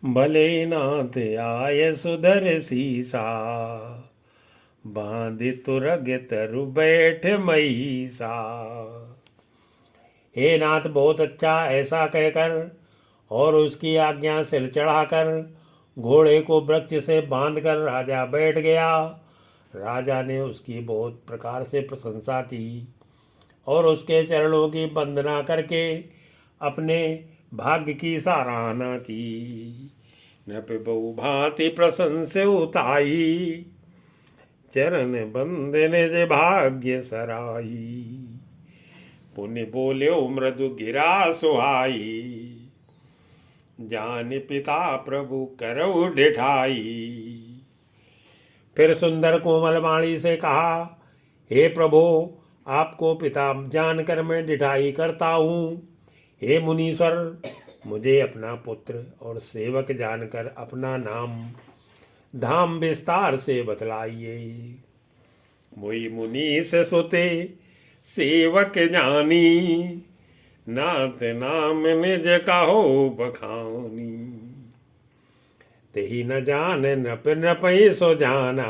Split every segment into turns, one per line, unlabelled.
भले नाथ आय सुधर सीसा, बांध तुरग तरु बैठ मईसा। हे नाथ बहुत अच्छा, ऐसा कहकर और उसकी आज्ञा सिर चढ़ाकर घोड़े को वृक्ष से बांधकर राजा बैठ गया। राजा ने उसकी बहुत प्रकार से प्रशंसा की और उसके चरणों की वंदना करके अपने भाग्य की सराहना की। नृप बहु भांति प्रशंस उताई, चरण बंदन जे भाग्य सराई। पुण्य बोल्यो मृदु गिरा सुहाई, जान पिता प्रभु करऊ डिठाई। फिर सुंदर कोमल वाणी से कहा, हे प्रभु, आपको पिता जानकर मैं डिठाई करता हूँ। हे मुनीश्वर, मुझे अपना पुत्र और सेवक जानकर अपना नाम धाम विस्तार से बतलाइए। मोई मुनीस सुते सेवक जानी, नाथ नाम निज कहो बखानी। तेहि न जान नृप नृपहि सो जाना,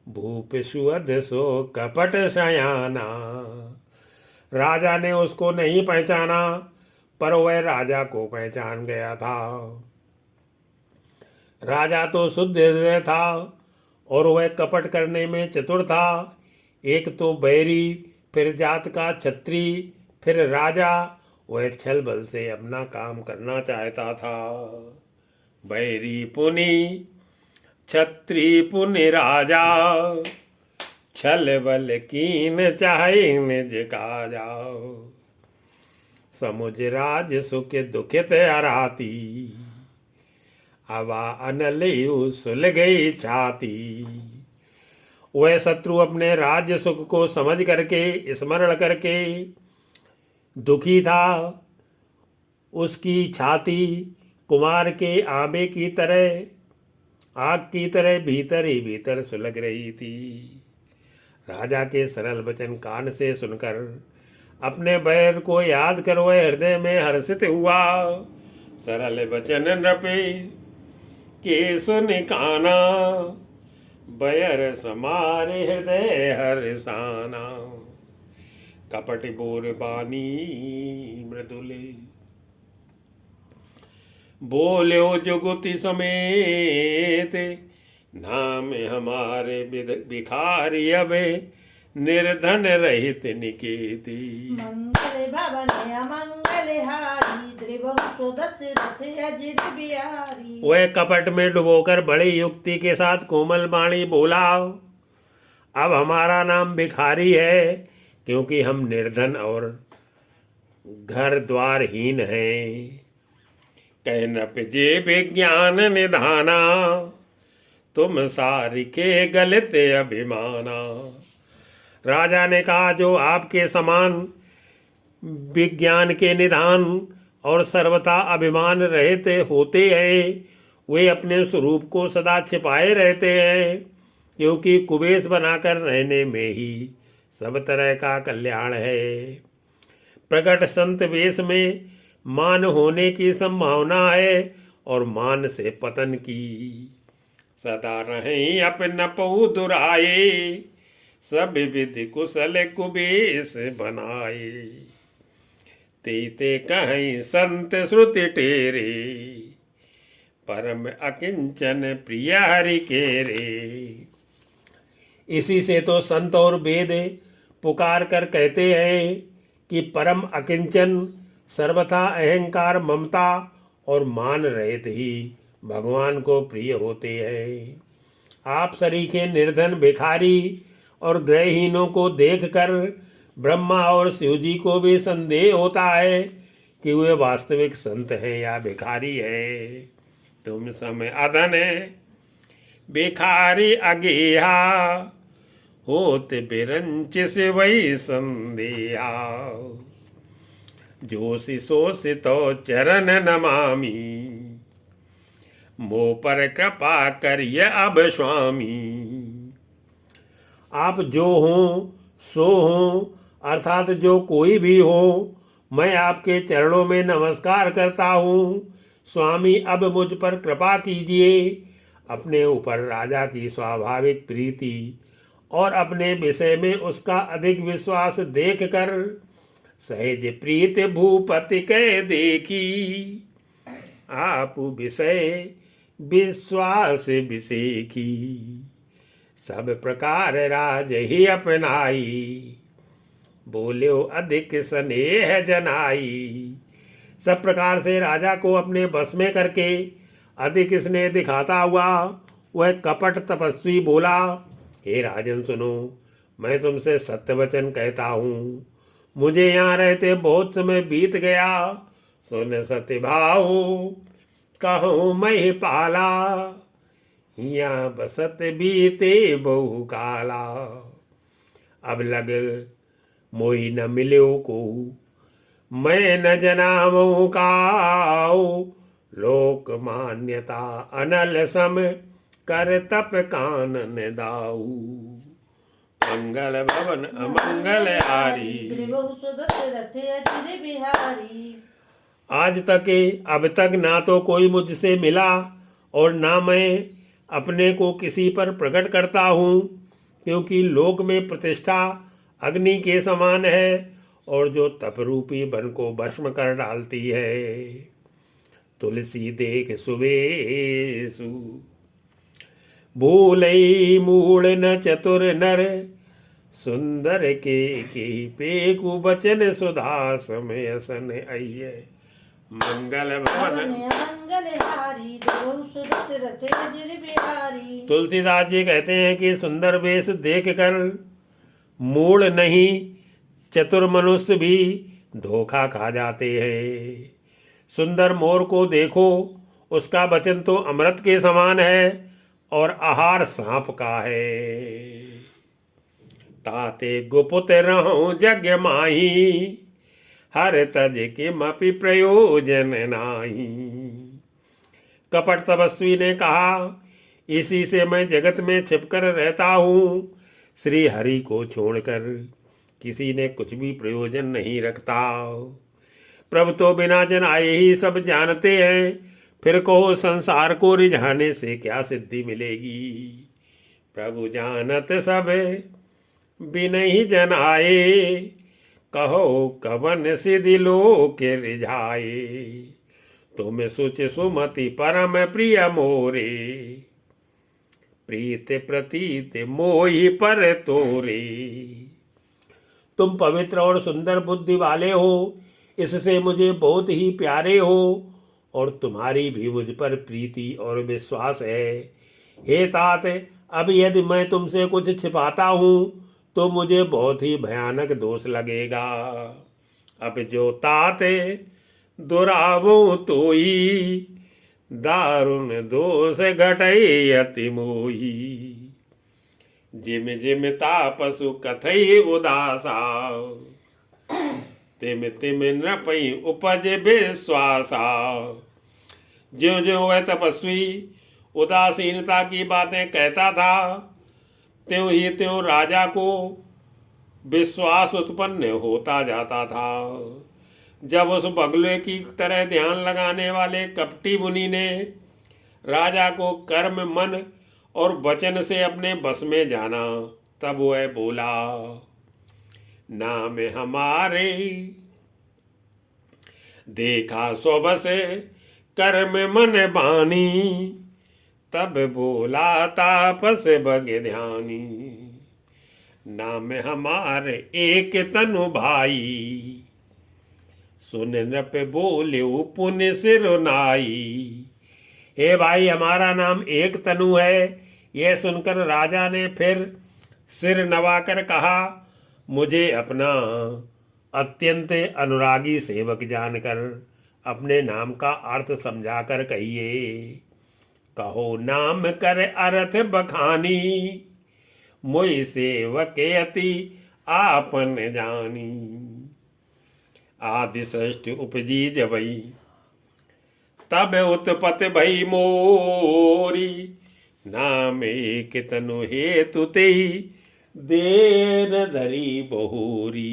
भूप सुअद सो कपट सयाना। राजा ने उसको नहीं पहचाना, पर वह राजा को पहचान गया था। राजा तो शुद्ध हृदय था और वह कपट करने में चतुर था। एक तो बैरी, फिर जात का छत्री, फिर राजा। वह छल बल से अपना काम करना चाहता था। बैरी पुनि छत्री पुनि राजा, छल बल कीन चाहे निज काजा। समुझ राज सुख दुखित अराती, हवा अनलयु सुल गई छाती। वह शत्रु अपने राज्य सुख को समझ करके, स्मरण करके दुखी था। उसकी छाती कुमार के आबे की तरह, आग की तरह भीतर ही भीतर सुलग रही थी। राजा के सरल वचन कान से सुनकर अपने बैर को याद कर वह हृदय में हर्षित हुआ। सरल वचन नृपे के सुन काना, बैर समारे हृदय हर्षाना। कपट बोर बानी मृदुले, बोल्यो जुगुति समेत। नाम हमारे भिखारी अबे, निर्धन रहित निकेती।
मंगल भवन अमंगल हारी, द्रिवहु दशरथ अजिर बिहारी।
वह कपट में डुबोकर बड़ी युक्ति के साथ कोमल वाणी बोला, अब हमारा नाम भिखारी है, क्योंकि हम निर्धन और घर द्वारहीन हैं। कह नप जे विज्ञान निधाना, तुम सारिके गलित अभिमाना। राजा ने कहा, जो आपके समान विज्ञान के निधान और सर्वथा अभिमान रहते होते हैं, वे अपने स्वरूप को सदा छिपाए रहते हैं, क्योंकि कुबेश बनाकर रहने में ही सब तरह का कल्याण है। प्रकट संत वेश में मान होने की संभावना है और मान से पतन की। सदा रहें अपन पऊ दुराए, सब विधि कुशल कुबेश बनाए। ते कहीं संत श्रुति टेरे, परम अकिंचन प्रिय हरि के रे। इसी से तो संत और वेद पुकार कर कहते हैं कि परम अकिंचन, सर्वथा अहंकार ममता और मान रहित ही भगवान को प्रिय होते हैं। आप सरीखे निर्धन भिखारी और ग्रहहीनों को देखकर ब्रह्मा और शिव जी को भी संदेह होता है कि वे वास्तविक संत हैं या भिखारी है। तुम समय अधन भिखारी अगेहा, होत बिरंच से वही संदेहा। जोशी सोषि तो चरण नमामि, मो पर कृपा करिय अब स्वामी। आप जो हो सो हो, अर्थात जो कोई भी हो, मैं आपके चरणों में नमस्कार करता हूँ। स्वामी अब मुझ पर कृपा कीजिए। अपने ऊपर राजा की स्वाभाविक प्रीति और अपने विषय में उसका अधिक विश्वास देखकर सहज प्रीत भूपति कह देखी। आप विषय विश्वास विषेकी, सब प्रकार राज ही अपनाई। बोल्यो अधिक स्नेह जनाई। सब प्रकार से राजा को अपने बस में करके अधिक स्नेह दिखाता हुआ वह कपट तपस्वी बोला, हे राजन सुनो, मैं तुमसे सत्य वचन कहता हूँ। मुझे यहाँ रहते बहुत समय बीत गया। सुन सत्य भाव कहूँ मैं पाला, यहाँ बसत बीते बहु काला। अब लग मोहि न मिल्यो को, मैं न जनावूं काऊ। लोक मान्यता अनल सम, कर तप कानन दाऊ। मंगल भवन अमंगल हारी,
त्रिभुवन सुदशरथ अजिर बिहारी।
आज तक अब तक ना तो कोई मुझसे मिला और ना मैं अपने को किसी पर प्रकट करता हूँ, क्योंकि लोक में प्रतिष्ठा अग्नि के समान है और जो तपरूपी वन को भस्म कर डालती है। तुलसी देख सुबेसु, भूलई मूल न चतुर नर। सुंदर के पेकु बचन सुधा समय सन अय्य। मंगल भवन
मंगल हारी, त्रिभुवन सुदशरथ अजिर बिहारी।
तुलसीदास जी कहते हैं कि सुंदर वेश देखकर मूढ़ नहीं चतुर मनुष्य भी धोखा खा जाते हैं। सुंदर मोर को देखो, उसका वचन तो अमृत के समान है और आहार सांप का है। ताते गुपुत रहूं जग माही, हर तज के मपि प्रयोजन नाही। कपट तपस्वी ने कहा, इसी से मैं जगत में छिपकर रहता हूँ। श्री हरि को छोड़कर किसी ने कुछ भी प्रयोजन नहीं रखता। प्रभु तो बिना जन आए ही सब जानते हैं, फिर कहो संसार को रिझाने से क्या सिद्धि मिलेगी। प्रभु जानत सब बिनहि जन आए, कहो कवन सिद्धि लोक रिझाए। तुम सुच सुमति परम प्रिय मोरे, प्रीत प्रतीत मोहि पर तोरे। तुम पवित्र और सुंदर बुद्धि वाले हो, इससे मुझे बहुत ही प्यारे हो और तुम्हारी भी मुझ पर प्रीति और विश्वास है। हे तात, अब यदि मैं तुमसे कुछ छिपाता हूँ तो मुझे बहुत ही भयानक दोष लगेगा। अब जो तात दुरावो तोई, दारुण दोष घटई अति मोही। जिम जिम तापसु कथई उदासा, तिम तिम नपई उपज विश्वासा। ज्यों ज्यों वह तपस्वी उदासीनता की बातें कहता था, त्यों ही त्यों राजा को विश्वास उत्पन्न होता जाता था। जब उस बगले की तरह ध्यान लगाने वाले कपटी मुनि ने राजा को कर्म मन और वचन से अपने बस में जाना, तब वह बोला, नाम हमारे देखा स्वबस कर्म मन बानी। तब बोला तापस बग ध्यानी, नाम हमारे एक तनु भाई। सुन नृप बोले पुण्य सिरुनाई। हे भाई, हमारा नाम एक तनु है। यह सुनकर राजा ने फिर सिर नवाकर कहा, मुझे अपना अत्यंत अनुरागी सेवक जानकर अपने नाम का अर्थ समझाकर कहिए। कहो नाम कर अर्थ बखानी, मोहि सेवक अति आपन जानी। आदि सृष्टि उपजी जबई, तब उत्पत्ति भई मोरी। नाम एक तनु हेतु तेहि, देर धरी बहुरी।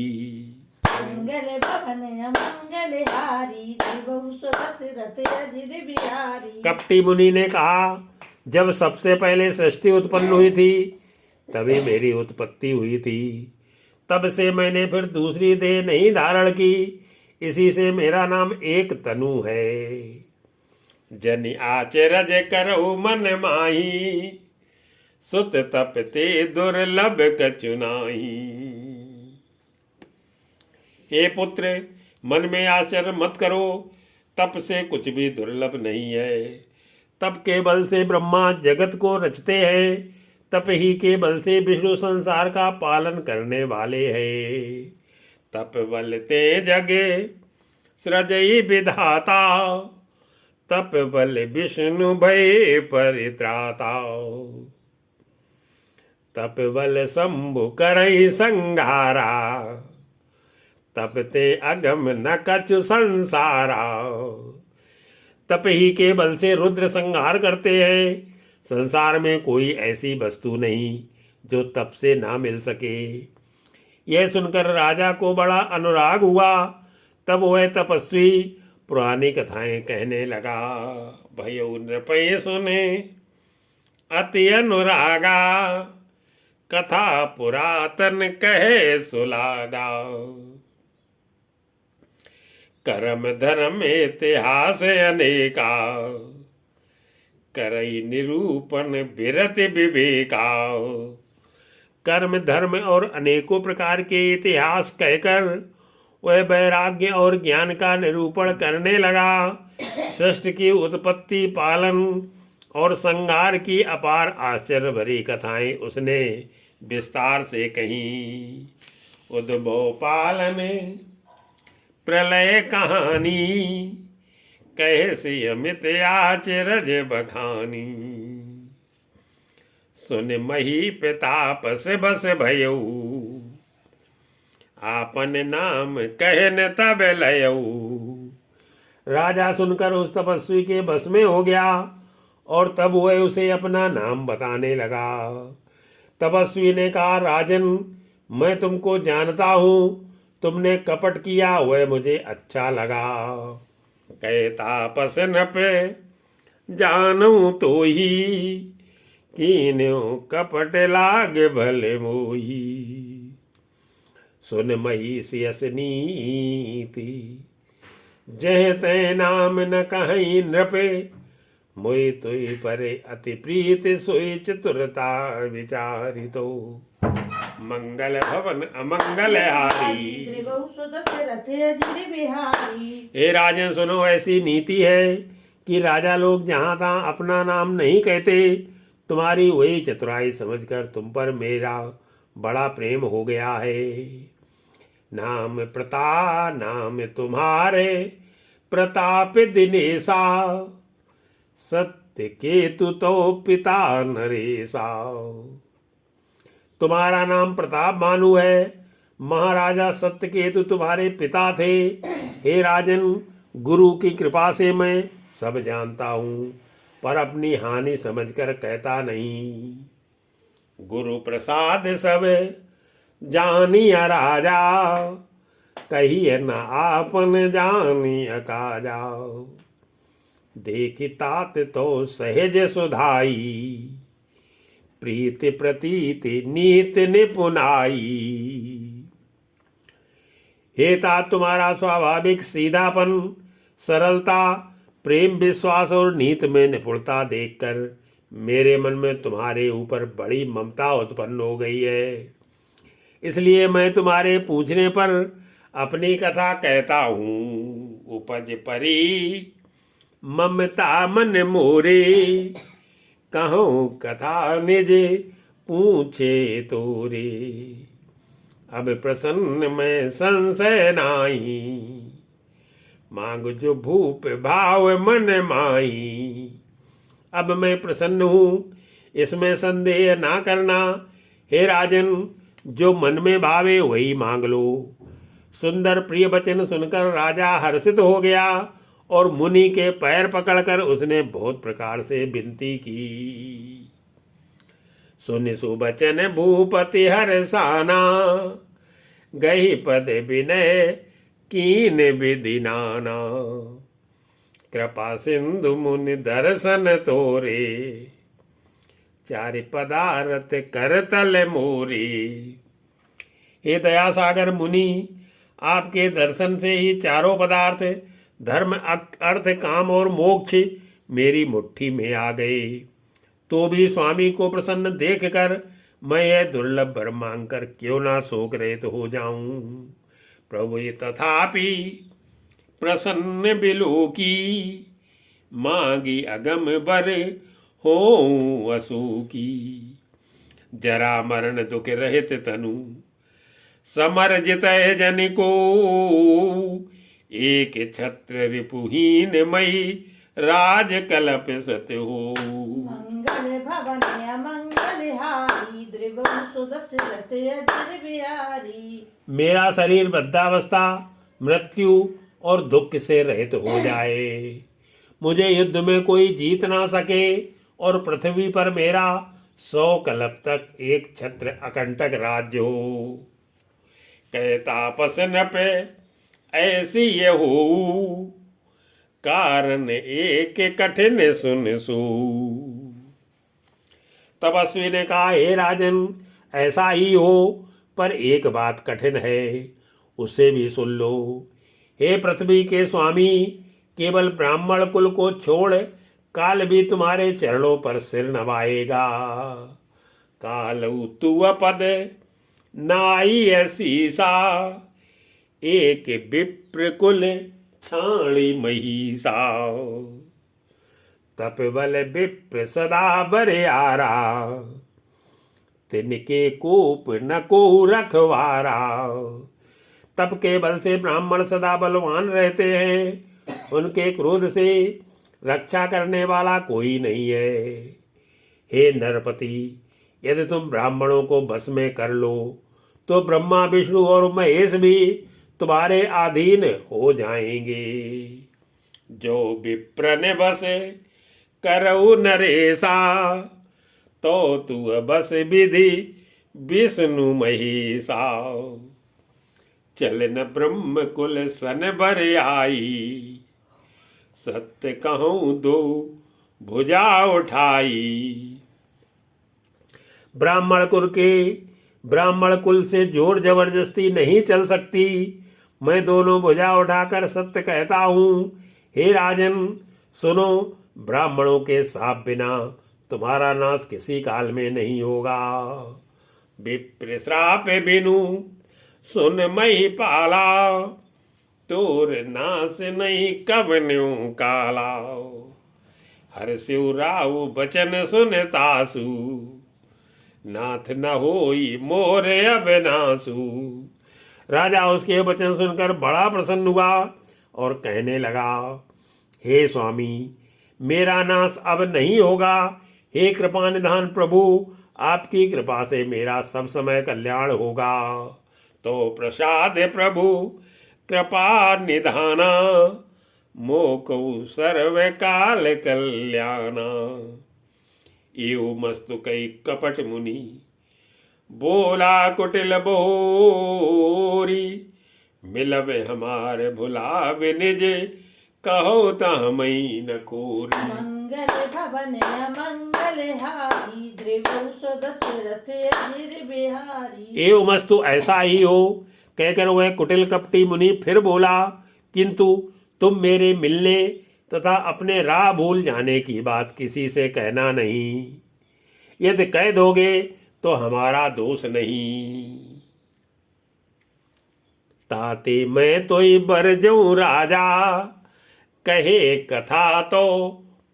मंगल भवन अमंगल हारी, त्रिभुवन सुदशरथ दशरथ अजिर बिहारी।
कपटी मुनि ने कहा, जब सबसे पहले सृष्टि उत्पन्न हुई थी तभी मेरी उत्पत्ति हुई थी, तब से मैंने फिर दूसरी देह नहीं धारण की, इसी से मेरा नाम एक तनु है। जनि आचरज करहु मन माही, सुत तपते दुर्लभ कछु नाहि। हे पुत्र, मन में आचरण मत करो, तप से कुछ भी दुर्लभ नहीं है। तप के बल से ब्रह्मा जगत को रचते हैं, तप ही के बल से विष्णु संसार का पालन करने वाले हैं। तप बल ते जगे सृजई विधाता, तप बल विष्णु भय परित्राता। तप बल शंभु करई संघारा, तप ते अगम न कछु संसारा। तप ही के बल से रुद्र संहार करते हैं। संसार में कोई ऐसी वस्तु नहीं जो तप से ना मिल सके। यह सुनकर राजा को बड़ा अनुराग हुआ। तब वह तपस्वी पुरानी कथाएं कहने लगा। भयो नृपय सुने अति अनुरागा, कथा पुरातन कहे सुलागा। कर्म धर्म इतिहास अनेका, करई निरूपण बिरत विवेका। कर्म धर्म और अनेकों प्रकार के इतिहास कहकर वह वैराग्य और ज्ञान का निरूपण करने लगा। सृष्टि की उत्पत्ति, पालन और संहार की अपार आश्चर्य भरी कथाएं उसने विस्तार से कहीं। उद्भव पालन प्रलय कहानी, कैसी अमित आचरज बखानी। सुन मही प्रताप से बस भयऊ, आपन नाम कहन तब लयऊ। राजा सुनकर उस तपस्वी के बस में हो गया और तब वह उसे अपना नाम बताने लगा। तपस्वी ने कहा, राजन, मैं तुमको जानता हूँ, तुमने कपट किया वह मुझे अच्छा लगा। कहता पसन पे जानू तो ही, कीन्यो कपट लाग भले मोही। सुन महिषी अस नीति, जह तै नाम न कहीं नृपे। मोहि तुई परे अति प्रीत, सोई चतुरता विचारितो। मंगल भवन अमंगल हारी। हे राजन, सुनो, ऐसी नीति है कि राजा लोग जहाँ तहाँ अपना नाम नहीं कहते। तुम्हारी वही चतुराई समझकर तुम पर मेरा बड़ा प्रेम हो गया है। नाम नाम तुम्हारे प्रताप दिनेशा, सत्य केतु तो पिता नरेशा। तुम्हारा नाम प्रताप भानु है, महाराजा सत्य केतु तुम्हारे पिता थे। हे राजन, गुरु की कृपा से मैं सब जानता हूँ, पर अपनी हानि समझकर कहता नहीं। गुरु प्रसाद सब जानिया राजा, कहिए न आपन जानिया काजा। देखी तात तो सहज सुधाई, प्रीति प्रतीति नीत निपुनाई। हे तात, तुम्हारा स्वाभाविक सीधापन, सरलता, प्रेम, विश्वास और नीत में निपुणता देखकर मेरे मन में तुम्हारे ऊपर बड़ी ममता उत्पन्न हो गई है। इसलिए मैं तुम्हारे पूछने पर अपनी कथा कहता हूँ। उपज परी ममता मन मोरे, कहूँ कथा निज पूछे तोरे। अब प्रसन्न में संशय नाही, मांग जो भूप भाव मन माही। अब मैं प्रसन्न हूँ, इसमें संदेह ना करना। हे राजन, जो मन में भावे वही मांग लो। सुंदर प्रिय वचन सुनकर राजा हर्षित हो गया और मुनि के पैर पकड़कर उसने बहुत प्रकार से विनती की। सुन सुबचन भूपति हर्षाना, गही पद विनय कीन विधि नाना। कृपा सिंधु मुनि दर्शन तोरे, चारि पदारथ करतल मोरे। हे दया सागर मुनि, आपके दर्शन से ही चारों पदार्थ धर्म अर्थ काम और मोक्ष मेरी मुट्ठी में आ गए। तो भी स्वामी को प्रसन्न देखकर मैं यह दुर्लभ वर मांगकर क्यों ना शोक रहित हो जाऊं। प्रभु ये तथापि प्रसन्न बिलो की, मांगी अगम बर हो असु की। जरा मरण दुख रहित तनु, समर जितय जन को। एक छत्र रिपुहीन मई, राज कलप सत हो।
मंगल भवन अमंगल हारी, द्रिभुवन सुदशरथ अजिर बिहारी।
मेरा शरीर वृद्धावस्था, मृत्यु और दुख से रहित हो जाए, मुझे युद्ध में कोई जीत ना सके और पृथ्वी पर मेरा 100 कल्प तक एक छत्र अकंटक राज्य हो। कहता पसन पे ऐसी ये हो, कारण एक कठिन सुन सो। तपस्वी ने कहा, हे राजन ऐसा ही हो, पर एक बात कठिन है, उसे भी सुन लो। हे पृथ्वी के स्वामी, केवल ब्राह्मण कुल को छोड़ काल भी तुम्हारे चरणों पर सिर नवाएगा। कालऊ तू पद नाई ऐसीसा, एक विप्र कुल छाणी महिषा। तप बल विप्र सदा बरे आरा, तिनके कोप न को रखवारा। तप के बल से ब्राह्मण सदा बलवान रहते हैं, उनके क्रोध से रक्षा करने वाला कोई नहीं है। हे नरपति, यदि तुम ब्राह्मणों को बस में कर लो तो ब्रह्मा विष्णु और महेश भी तुम्हारे अधीन हो जाएंगे। जो विप्र ने बस करऊ नरेशा, तो तू बस विधि विष्णु महेशा। चलन ब्रह्म कुल सन बर आई, सत्य कहूँ दो भुजा उठाई। ब्राह्मण कुल से जोर जबरदस्ती नहीं चल सकती, मैं दोनों भुजा उठाकर सत्य कहता हूँ। हे राजन सुनो, ब्राह्मणों के साप बिना तुम्हारा नाश किसी काल में नहीं होगा। विप्र श्राप बिनु सुन मही पाला, तोर नाश नहीं कवन्यों काला। हर शिव राव बचन सुन तासु, नाथ न होई मोरे अविनाशु। राजा उसके वचन सुनकर बड़ा प्रसन्न हुआ और कहने लगा, हे स्वामी, मेरा नाश अब नहीं होगा। हे कृपा निधान प्रभु, आपकी कृपा से मेरा सब समय कल्याण होगा। तो प्रसाद प्रभु कृपा निधाना, मोकऊ सर्व काल कल्याणा। एव मस्तु कई कपट मुनि, बोला कुटिल बोरी। मिलवे हमारे भुलावे निज, कहो तमई न कोरी।
मंगल भवन अमंगल हारी, द्रिभुवन सुदशरथ अजिर बिहारी।
एव मस्तु ऐसा ही हो, कहकर वह कुटिल कपटी मुनि फिर बोला, किंतु तुम मेरे मिलने तथा अपने राह भूल जाने की बात किसी से कहना नहीं। यदि कह दोगे तो हमारा दोष नहीं। ताते मैं तो बर जाऊं राजा, कहे कथा तो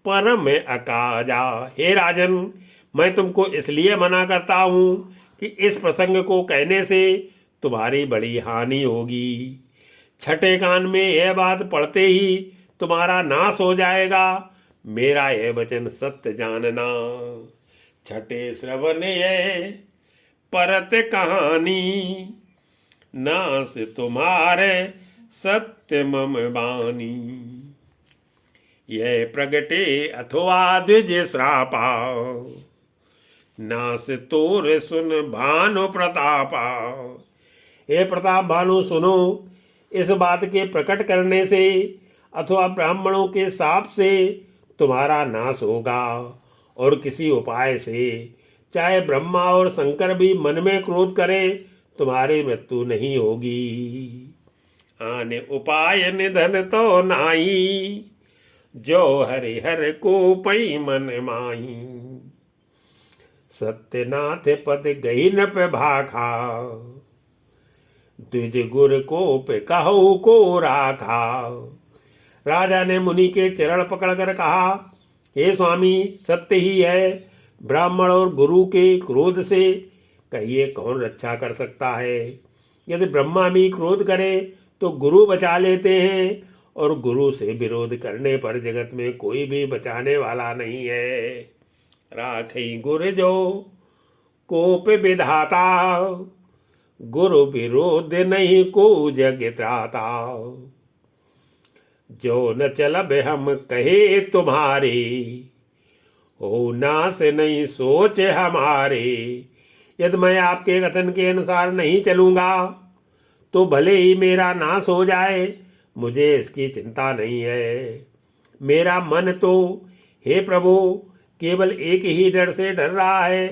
परम अकाजा। हे राजन, मैं तुमको इसलिए मना करता हूं कि इस प्रसंग को कहने से तुम्हारी बड़ी हानि होगी। छठे कान में यह बात पढ़ते ही तुम्हारा नाश हो जाएगा। मेरा यह वचन सत्य जानना। छठे श्रवण ये परत कहानी, नाश तुम्हारे सत्य मम बानी। यह प्रगटे अथवा द्विज श्रापा, नाश तोर सुन भानु प्रतापा। हे प्रताप भानु सुनो, इस बात के प्रकट करने से अथवा ब्राह्मणों के शाप से तुम्हारा नाश होगा, और किसी उपाय से, चाहे ब्रह्मा और शंकर भी मन में क्रोध करें, तुम्हारी मृत्यु नहीं होगी। आने उपाय निधन तो नाई, जो हरिहर को पई मन माही। सत्यनाथ पद गई न पे भाखा, द्विज गुर को पे कहु को राखा। राजा ने मुनि के चरण पकड़कर कहा, हे स्वामी, सत्य ही है, ब्राह्मण और गुरु के क्रोध से कहिए कौन रक्षा कर सकता है। यदि ब्रह्मा भी क्रोध करे तो गुरु बचा लेते हैं, और गुरु से विरोध करने पर जगत में कोई भी बचाने वाला नहीं है। राखई गुर जो कोप विधाता, गुरु विरोध नहीं को जग त्राता। जो न चलब हम कहे तुम्हारे, हो नास नहीं सोचे हमारे। यदि मैं आपके कथन के अनुसार नहीं चलूंगा तो भले ही मेरा नाश हो जाए, मुझे इसकी चिंता नहीं है। मेरा मन तो हे प्रभु केवल एक ही डर से डर रहा है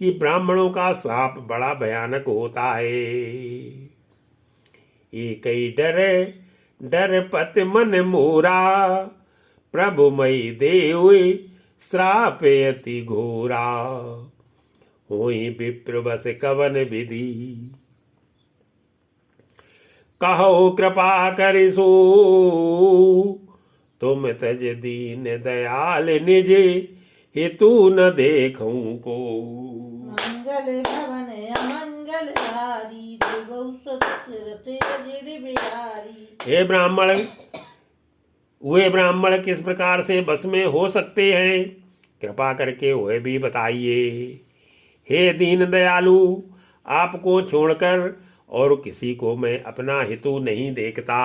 कि ब्राह्मणों का शाप बड़ा भयानक होता है। एक ही डर पत मन मोरा, प्रभु मई देव श्राप अति घोरा। होई विप्र बस कवन विधि, कहो कृपा करिसो। तुम तज दीन दयाल निज, हेतु न देखूं को।
मंगल भवन अमंगल हारी, द्विजौ सदसरथ अजिर बिहारी।
हे ब्राह्मण, वे ब्राह्मण किस प्रकार से बस में हो सकते हैं, कृपा करके वह भी बताइए। हे दीन दयालु, आपको छोड़कर और किसी को मैं अपना हेतु नहीं देखता।